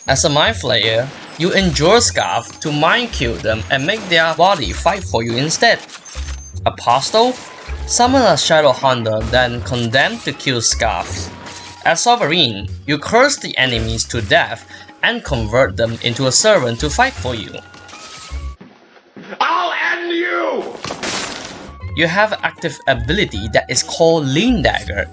As a mind flayer, you endure Scarf to mind kill them and make their body fight for you instead. Apostle, summon a Shadow Hunter then condemned to kill Scarfs. As Sovereign, you curse the enemies to death and convert them into a servant to fight for you. I'll end you! You have an active ability that is called Lean Dagger.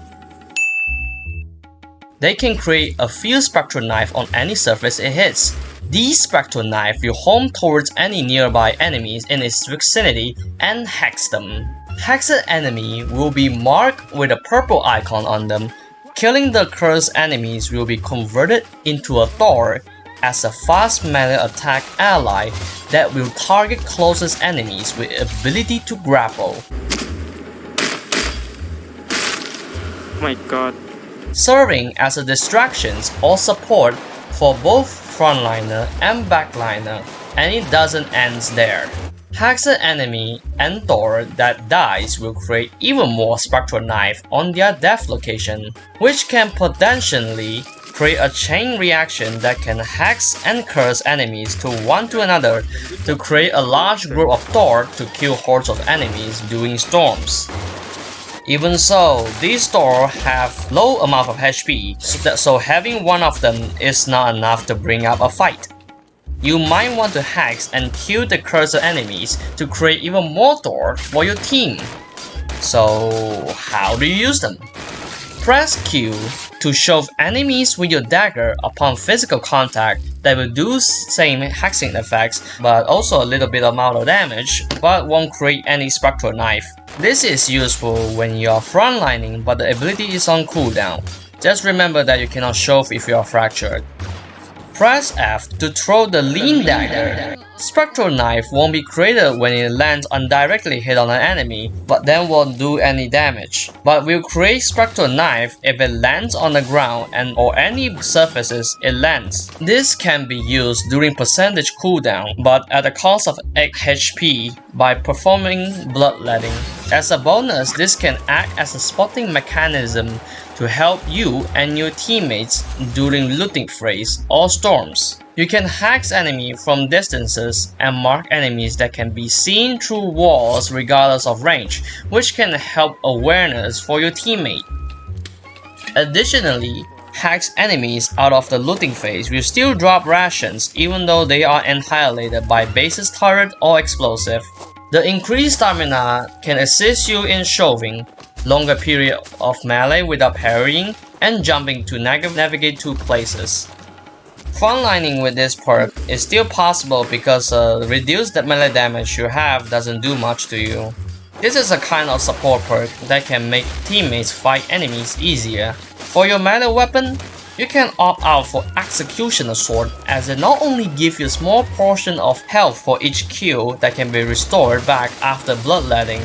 They can create a field spectral knife on any surface it hits. These spectral knife will home towards any nearby enemies in its vicinity and hex them. Hexed enemy will be marked with a purple icon on them. Killing the cursed enemies will be converted into a Thor as a fast melee attack ally that will target closest enemies with ability to grapple. Oh my god. Serving as a distraction or support for both frontliner and backliner, and it doesn't end there. Hexed enemy and Thor that dies will create even more spectral knife on their death location, which can potentially create a chain reaction that can hex and curse enemies to one to another to create a large group of Thor to kill hordes of enemies during storms. Even so, these Thor have low amount of HP, so having one of them is not enough to bring up a fight. You might want to hex and kill the cursed enemies to create even more Thor for your team. So how do you use them? Press Q to shove enemies with your dagger upon physical contact that will do same hexing effects but also a little bit amount of damage but won't create any spectral knife. This is useful when you are frontlining but the ability is on cooldown. Just remember that you cannot shove if you are fractured. Press F to throw the Lean Dagger. Spectral Knife won't be created when it lands indirectly hit on an enemy, but then won't do any damage. But will create Spectral Knife if it lands on the ground and or any surfaces it lands. This can be used during percentage cooldown, but at the cost of 8 HP by performing Bloodletting. As a bonus, this can act as a spotting mechanism to help you and your teammates during looting phase or storms. You can hex enemies from distances and mark enemies that can be seen through walls regardless of range, which can help awareness for your teammate. Additionally, hex enemies out of the looting phase will still drop rations even though they are annihilated by base's turret or explosive. The increased stamina can assist you in shoving, longer period of melee without parrying, and jumping to navigate to places. Frontlining with this perk is still possible because reduced melee damage you have doesn't do much to you. This is a kind of support perk that can make teammates fight enemies easier. For your melee weapon, you can opt out for Executioner Sword as it not only gives you a small portion of health for each kill that can be restored back after bloodletting,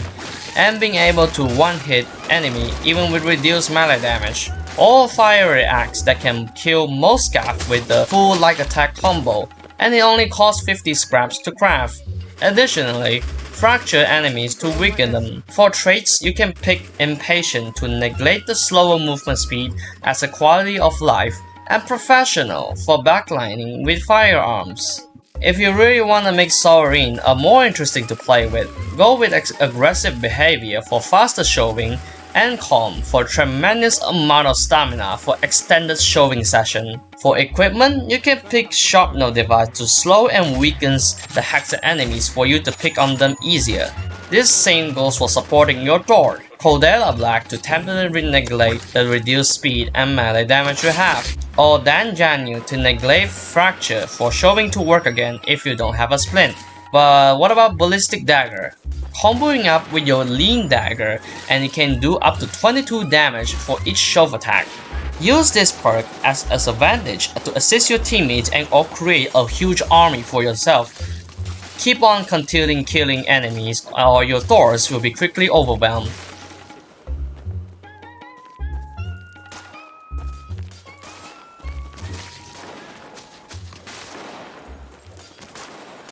and being able to one-hit enemy even with reduced melee damage, or Fiery Axe that can kill most scaff with the full light attack combo, and it only costs 50 scraps to craft. Additionally, fracture enemies to weaken them. For traits, you can pick Impatient to neglect the slower movement speed as a quality of life, and Professional for backlining with firearms. If you really want to make Sovereign more interesting to play with, go with aggressive behavior for faster shoving and Calm for tremendous amount of stamina for extended shoving session. For equipment, you can pick Sharpnel device to slow and weakens the hexed enemies for you to pick on them easier. This same goes for supporting your Thor. Codella Black to temporarily neglect the reduced speed and melee damage you have, or Dan Janu to neglect Fracture for shoving to work again if you don't have a Splint. But what about Ballistic Dagger? Comboing up with your Lean Dagger and it can do up to 22 damage for each shove attack. Use this perk as an advantage to assist your teammates and or create a huge army for yourself. Keep on continuing killing enemies or your Thors will be quickly overwhelmed.